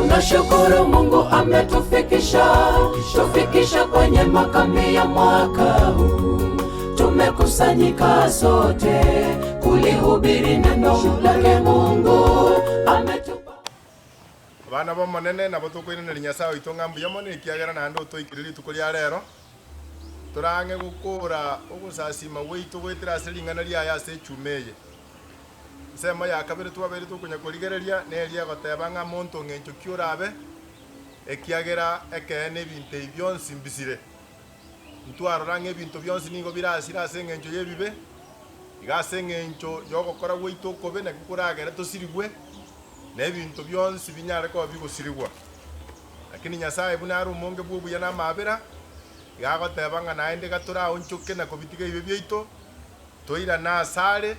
Tunashukuru Mungu tufikisha kwenye makambi ya mwaka huu. Tumekusanyika sote kulihubiri neno lake Mungu. Abana bomonene nabo tukwinenera Nyasaye witũ ng'ambu yamone ikiagera nando tũikirĩrie ituko rĩa rero turange gukura ugusasima witu gwitira ase ring'ana riaya ase echumeye nsemo ya kabere twabere tukunya kurigereria neria goteba ng'a muntu ng'encho kiurabe ekiagera ekene ebinto byonsi mbisire ntwarora ng'ebinto byonsi nigo birasira ase ng'encho yebibe igase ng'encho yogokora gwitu kobe na kukuragera tosirigwe nebinto byonsi binyare ko bigusirigwa lakini Nyasaye buna ari umonge bwubuya na mabera igagoteba ng'a naende gatura onchoke na kobitiga ibe byaito toira na sare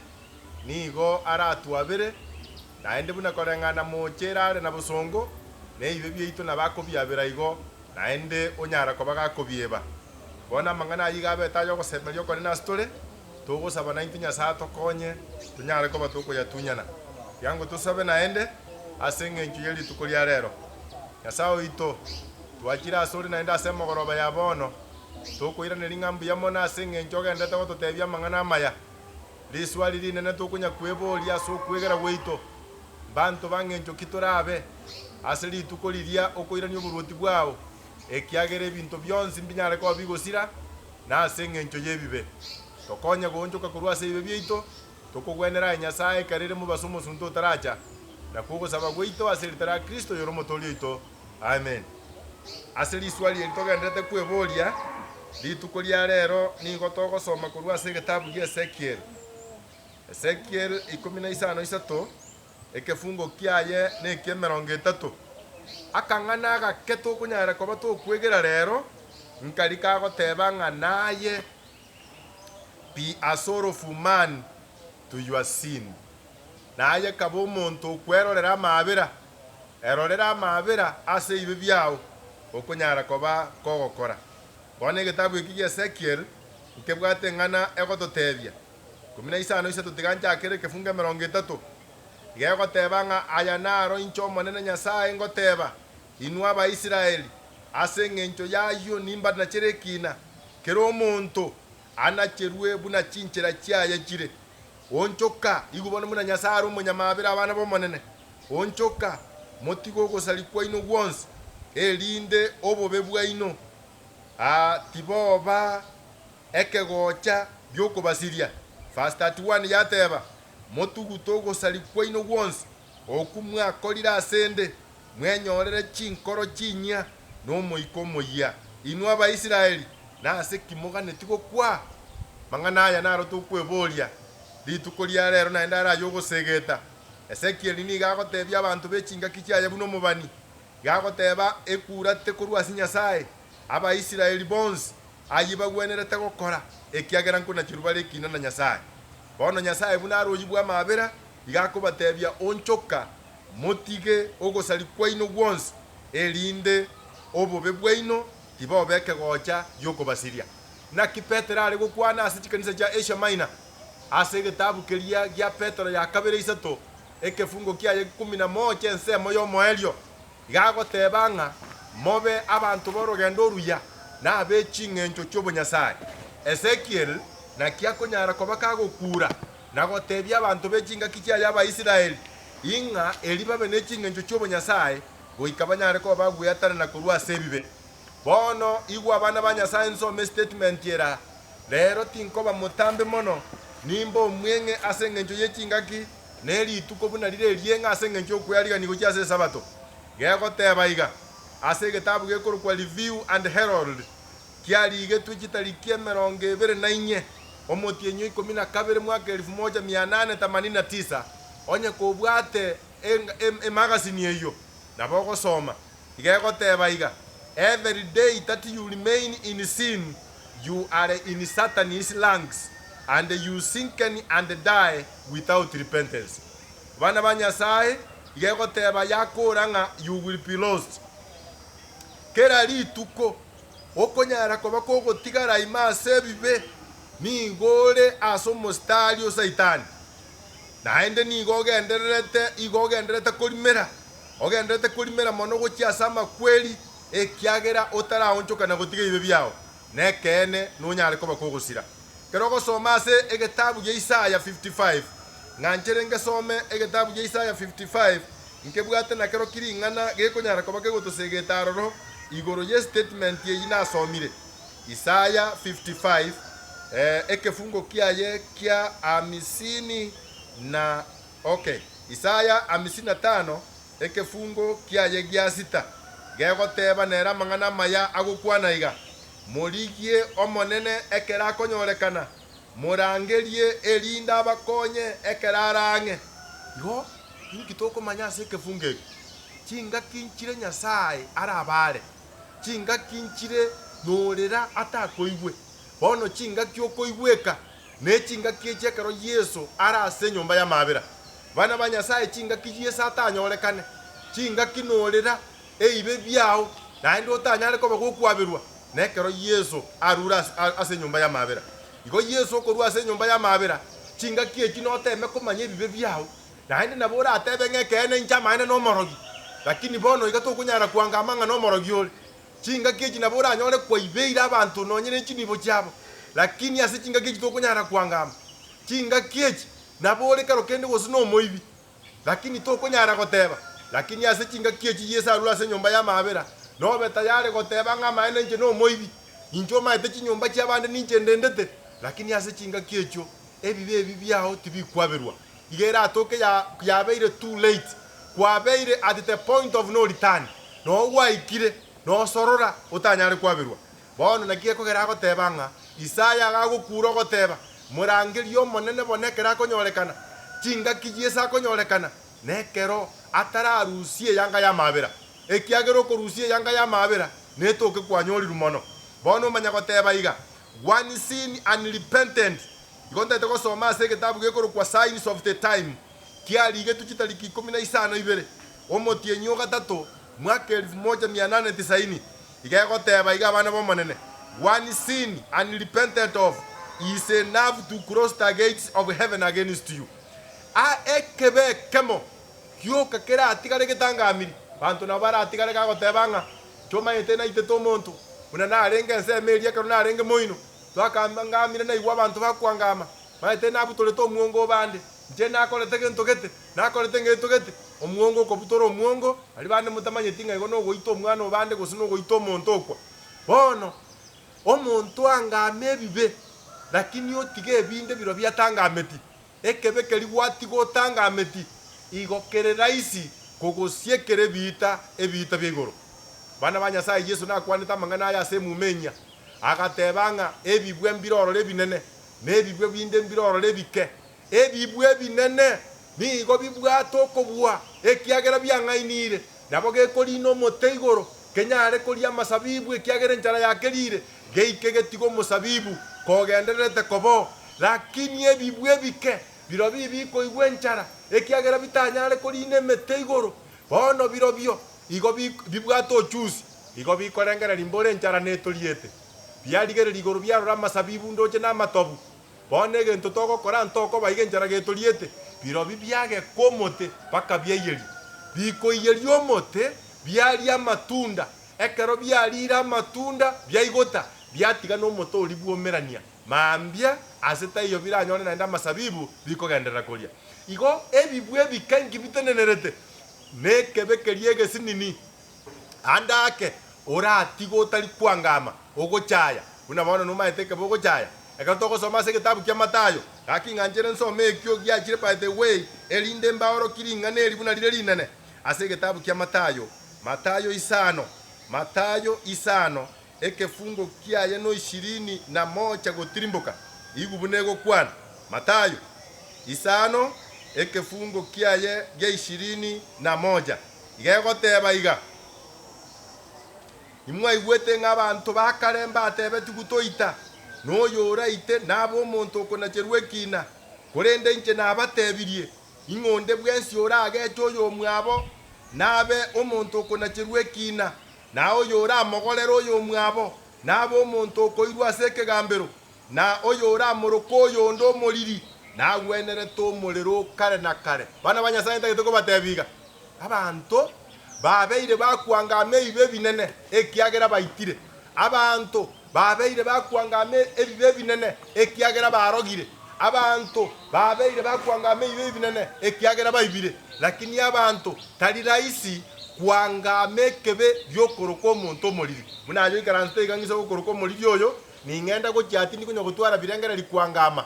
nigo aratwabere naende buna koreng'ana mochera are na busongo ne ibe byaito na bakobiabera igo naende onyara koba gakobieba bona mang'ana ayiga betayo gosemerio kore na story tugosaba na Nyasaye tokonye tunyare koba tukoyatunyana yango tusabe naende ase ng'encho ya rituko ria rero Nyasaye oito twakira asori naende ase mogoroba ya bono tukoiraneri ng'ambu yamona ase ng'encho ogendete gototebia amang'ana amaya riswali rinene tukonya kweboria ase okwegera gwaito banto ba ng'encho ki torabe ase rituko riria okoirania oboruoti bwao ekiagera ebinto bionsi mbinyare koba bigosira na ase ng'encho ya ebibe tokonya goonchoka korwa ase ebibe byaito tukugwenera Nyasaye karire mubaso omosunto otaracha na kugosaba gwaito ase ritara Kristo yoro motori oito amen. Ase riswali eritogendete kweboria rituko ria rero nigo togosoma korwa ase egetabu gia Ezekiel 15:3 ekefungo kiaye na ekia 30 akang'ana agake tokonyara koba tokwegera rero nkari kagoteba ng'a naye be a sorrowful man to your sin naye kaba omonto okwerorera amabera erorera amabera ase ibe byao okonyara koba kogokora bono egetabu eki gia Ezekiel nkebwate ng'ana egototebia 15 tutiganchakere ekefunga 30 igegoteba ng'a aya naro inche omonene Nyasaye ngoteba inwe Abaisiraeli ase eng'encho yayo nimba nachere ekina kero omonto anacherwe buna chinchera chiaye chire onchoka igubona muna Nyasaye ari omonyamabera abana bomonene onchoka motigo ogosari kwaino gwonsi erinde obobe bwaino tiboba ekegocha byokobasiria Verse 31 yateba motugu togosari kwaino gwonsi okumwakorire asende mwenyorere chinkoro chinya n'omoiko omoya inwe Abaisiraeli nase kimoganeti gokwa mang'ana aya naro tokweboria rituko ria rero naende araye ogosegeta Ezekiel niga agotebia abanto bechingaki chiaye buna omobani gagoteba ekurate korwa ase Nyasaye Abaisiraeli bonsi ayi bagwenerete gokora ekiagera nkonachirwa bare ekina na Nyasaye bono Nyasaye buna aroyi bwa amabera igakobatebia onchoka motige ogosari kwaino gwonsi erinde obobe bwaino tibobe ekegocha yokobasiria naki Petero ari gokwana ase chikanisa cha Asia Minor ase egetabu keria gia Petero ya kabere isato ekefungo kiaye 11 ensemo y'omoerio igagoteba ng'a mobe abanto borogendo oruya na abeching'encho chiobonyasaye Ezekiel naki akonyara koba kagokura nagotebia abanto bechingaki chiaye Abaisiraeli ing'a eri babe neching'encho chiobonyasaye goika banyare koba bagweatana na korwa ase ebibe bono igwa abana ba Nyasaye nsome statement era rero tinkoba mutambe mono nimba omweng'e ase eng'encho yechingaki nerituko buna rire erieng'a ase eng'encho okwariganigo chia ase esabato gegoteba iga ase egetabu gekorokwa Review and Herald kiarigetwe chitariki 24 omotienyo 12 mwaka 1889 onye kobwate emagazini eyo nabo gosoma igegoteba iga every day that you remain in sin you are in Satan's lungs and you sinken and die without repentance. Bana ba Nyasaye igegoteba yakora ng'a you will be lost. Kera rituko okonyara koba kogotigara ima ase bibe ningore ase omostari o Saitani naende nigo ogendererete korimera ogendete kurimera mono gochiasa amakweri ekiagera otaraonchoka na gotiga ibe biao nekene nonyare koba kogosira kero gosoma ase egetabu gia Isaya 55 ng'anchere ngesome egetabu gia Isaya 55 nkebwate na kero kiring'ana gekonyara koba gegotosegeta aroro igoro ye statement ye nasomire Isaya 55 ekefungo kiaye kia 50 na okay Isaya 55 ekefungo kiaye gia 6 gegoteba nera mang'ana maya agokwana iga morigie omonene ekera konyorekana morangerie erinda abakonye ekerarange igo nkitoko manyase kefunge chinga kinchire nyasaye arabare chinga kinchire norera atakoigwe bono chinga kyokoigweka ne chinga kiechekero Yesu arase nyomba ya mabera bana banyasaye chinga kiyesa atanyorekane chinga kinorera eibe byao naende otanyare koba gokwabirwa nekero Yesu arura ase nyomba ya mabera igo Yesu okorwa ase nyomba ya mabera chinga kieki noteme komanya ebibe byao naende nabora atebe ng'ekene nchamaene nomorogi lakini bono iga tokunyara kwanga amang'a nomorogi ore chinga kieki nabora anyore kwaibeire abantu nonyene chinibo chiabo lakini ase chinga kieki tokunyara kwangama chinga kieki nabore karo kende gose nomoibi lakini tokunyara goteba lakini ase chinga kieki Yesu arura ase nyomba ya mabera nobe tayari goteba ng'amaene nche nomoibi incho maete chinyomba chiabande ninche ndendete lakini ase chinga kiechio ebibe ebi byao tibikwabirwa igera atoke yabeire too late kwabeire at the point of no return no waikire no sorora utanyare kwabirwa bono nakie kogera goteba ng'a Isaya gagokura goteba murangerio monene bonekera konyorekana chinga kijiesa konyorekana nekero atararusie yanga ya mabera ekiagero korusie yanga ya mabera netoke kwanyoriru mono bono manya goteba iga one sin unrepentant igonda toko soma ase kitabu gekoro kwa signs of the time kiarige tuchitariki 15 ibere omotienyo gatatu mwaka 1890 igegoteba iga bana bomonene one sin unrepentant of is enough to cross the gates of heaven against you ekebe kemo kyoka kera atigare getangamiri bantu nabara atigare gagotebanga choma etena iteto montu una narenge nse meria karo narenge moino twakangamire na igwa bantu bakwangama maete nabutore to muongo bande nje nakorete gento gete nakorete ngento gete omuongo koputoro omuongo ali bande mutamanye tinga igo no goito omwana obande gose no goito omonto okwa bono omonto angame bibe lakini otige ebinde biro byatangameti ekebe keri gwatigo tangameti igokere isi kogosiekere bita ebita byegoro bana banyasaye Yesu nakwanita mangana ya se mumenya agatebanga ebibwe mbiroro binene nebibwe binde mbiroro lebike ebibwe binene nigo bibwato kobwa ekiagera byang'ainire nabo gekorino moteigoro kenyare koria masabibu ekiagera nchara yakerire geike getigo musabibu kogenderete kobo lakini ebibwe bike biro bibiko igwe nchara ekiagera bitanyare korine meteigoro bono biro bio igo bibwato chusi igo bikorengera limbore nchara netoriete byarigere ligoro byarora masabibu ndoche na matobu bone gento toko kora ntoko baige nchara getoriete biro bibyage komote paka byeyeri biko yeri omote byari amatunda ekero byarira amatunda byaigota byatiga no moto olibwomerania mambia aseta iyo biranyone naenda masabibu biko gendera koria igo ebibwe bikangi bitenenerete nekebekeriege sinini andake oratigo otari kwangama ogochaya unabona numaeteke bogochaya ekatoko soma se kitabu kya Matayo kaking'anjere nsome ekyo gyachire by the way elinde mbaoro kiring'ane elibuna lile linene ase kitabu kya Matayo isano ekefungo kiaye no 21 gotirimboka igubunego kwana Matayo isano ekefungo kiaye ge 21 igegoteba iga imwa igwete ng'abantu bakaremba atebe tugutoita noyora ite nabo omonto okonacherwe kina korende inche nabatebirie ing'onde bwensi orage echoyo omwabo nabe omonto okonacherwe kina na oyora amogorero oyo omwabo nabo omonto okoirwa ase ekegambero na oyora amoroko oyo ndo omoriri nagwenerete omorero kare na kare bana banyasaye ntagete kobatebiga abanto babeire bakwangame ibe binene ekiagera baitire abantu babeire bakwangame ebibe binene ekiagera barogire abantu babeire bakwangame ibe binene ekiagera baibire lakini abantu tali rahisi kwangame kebe byokoroko omuntu omoriri munayo ikaranste ikangiza gokoroko omoriri oyo ningenda gokyati ndikunya gutwara birengera likwangama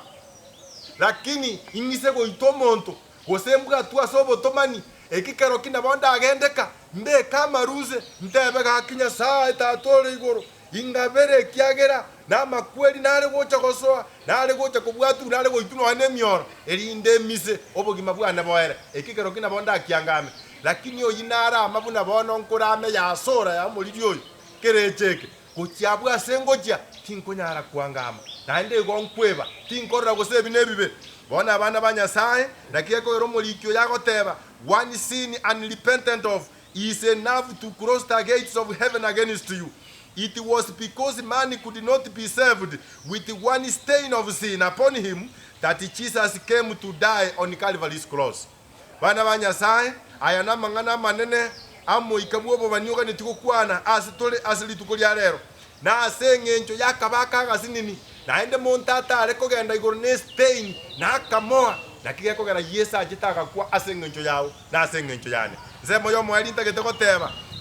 lakini ingise goito omuntu gosembwa twaso obotomani ekikero kina bonda agendeka mbe kamaruze ntebe gakinya saa tatore igoro ingabere kiagera na makweli nare gocha gosoa nare gocha kubwatu nare goituno ane mioro erinde mise obogima bwana boere ekikero kina bonda kiangame lakini oyinara amabuna bono nkurame ya sora ya molidi oyo kerecheke kucyabwa sengoja tinkonyara kwangama nande gonkweba tinkorra gosebi nebibe bona abana banyasaye nakiyeko ero molikyo yagoteba one sin unrepentant of is enough to cross the gates of heaven against you. It was because man could not be saved with one stain of sin upon him that Jesus came to die on Calvary's cross. Bana banyasaye ayana mangana manene amo ikabuobo banyuga nitukukwana asili tukulia lero na asengencho yakabaka gasinini naende montata areko genda igoro ne stain na kamoa nakigeko gara Yesu agitaka kwa asengencho yawo na asengencho yane zemo yo mwali ntagetego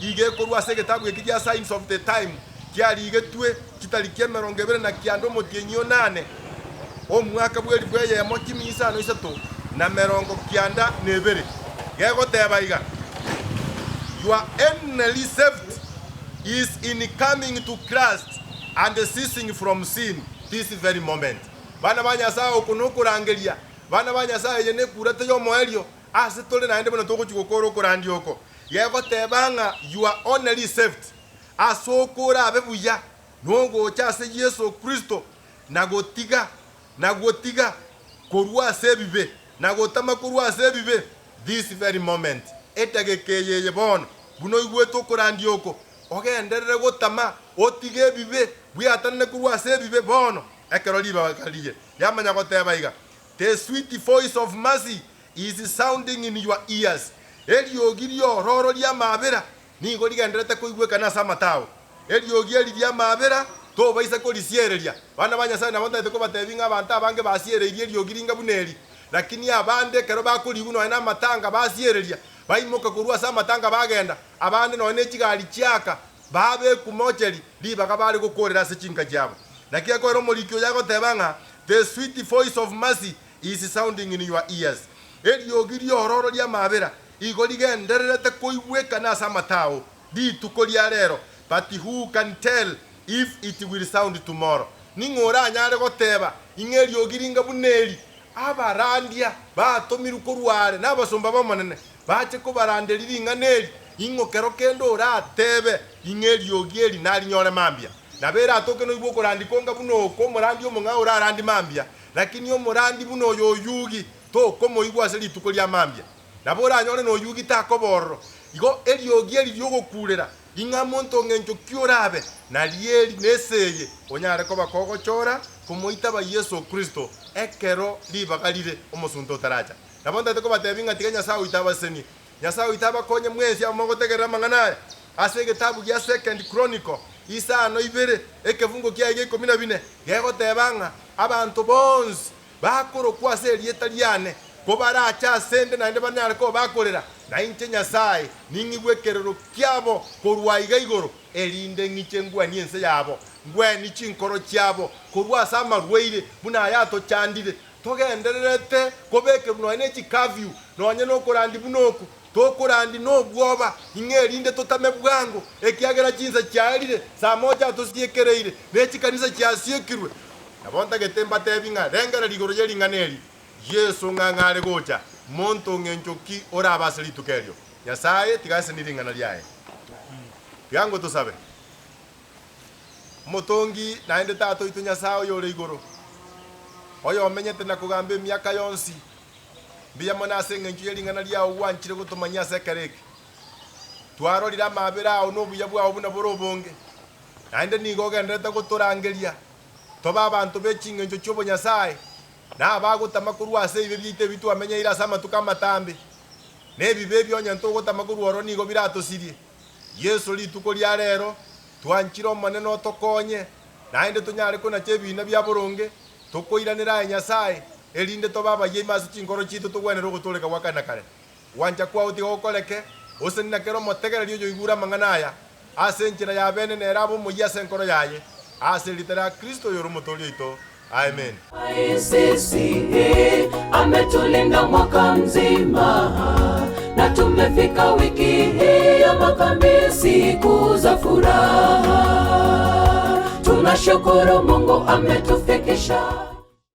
ige korwa segetabu ekija signs of the time kyali igetwe kitalikie 20 na kiando motienyo 8 omwaka bweli bweye ya mokimi isano isato na 92 gego teba iga your only safety is in coming to Christ and ceasing from sin this very moment. Bana banyasa okunukurangeria bana banyasa yene kurate yo moelio asitole naende bono tokuchikokoro kurandioko yego tebanga your only safety asokora abebuya nongo chase Yesu Kristo nagotiga korwa sebibe nagotama korwa sebibe this very moment etagekeye bono buno igweto kurandioko ogenderere gotama otige bibe bwiatane korwa sebibe bono ekeroliba bakaliye yamanya goteba iga the sweet voice of mercy is sounding in your ears eliogirio roro lya mabera ningo ligenderete kuigweka na samatao eliogi lya mabera to baisa ko lisiereria bana banyasana bonda ko batebinga abantu abange basiereria eliogiringa buneri lakini abande kero bakuri buno na matanga basiereria baimoka kurwa samatanga bagenda abande no ne kigali cyaka babe kumocheri liba kabali gukorera se chinka cyabo nakiya ko ro molikyo yago tebanga the sweet voice of mercy is sounding in your ears eliogirio roro lya mabera igo ligenderete koigweka na samatao di tukolia rero but who can tell if it will sound tomorrow ningora nyare goteba ingeliogiringa buneri abarandia batomiruko ruare nabasomba bamanene bache ko barandeliringa neri ingokero kendo ratebe ingeliogieri nali nyore mambia nabera atoke no iboko randikonga buno ko morandi omunga urarandi mambia lakini omorandi buno yoyugi to komo igwa seli tukolia mambia nabora nyore no yugi takoboro igo eliogieri lyogokurera inga monto ngencho kiorabe na lieli neseye onyare ko bakoko chora kumoita ba Yesu Kristo ekero libagalire omosunto taraja nabonda teko batebinga tiganya sawo itabaseni nyasawo itaba konye mwezi amogotegera mangana asege tabu ya second chronicle isa no ibere ekevungo kiage 14 gego tebanga abantu bonzi bakoro kwase lietaliane ko baracha sende na ndeba nyare ko bakorera na inche nyasaye ningigwekerero kyabo korwaiga igoro elinde ngichengwa niense yabo ngweni chinkoro cyabo korwa sama rweire buna yato chandire togendererete kobeke buno ene chikavyu nonye no korandi bunoku tokorandi no bwoba ingelinde totame bwango ekiagera chinza cyarire saa moja tosiekereire nechikanisa cyasiekirwe nabonta getemba tebinga rengera ligoro yelinganeli Yesu ngangare gocha monto ngenchoki ora basali tukerio nyasaye tigase niringana lyae yango to sabe motongi naende tato itu nyasaye yore igoro oyo menyete na kugambe miaka yonsi biya mona sengencho yeringana lya wanchire gutomanya sekereke twaro lira mabera ono buya bwa obuna borobonge naende nigoga ndeta gutorangeria toba abantu bechingencho chobo nyasaye na abagutama kurwa se ibe byite bitu amenya ira sama tukamatambe nebibe bionye ntogotamakorwa oro nigo biratosirie. Yesu rituko ria rero twanchire omonene otokonye naende tonyare konacha ebina bia boronge tokoiranera Nyasaye erinde tobabaye mase chinkoro chitu togwenera ogotoleka gwakana kare wancha kwao tigokoreke ose ninakero motegereri oyo igura amang'ana aya ase enchera ya bene nera abo omoyia ase enkoro yaye ase ritera Kristo yoro omotori oito. Amen. Sisi ametulinda mwaka mzima na tumefika wiki hii ya makambi, siku za furaha. Tunashukuru Mungu ametufikisha.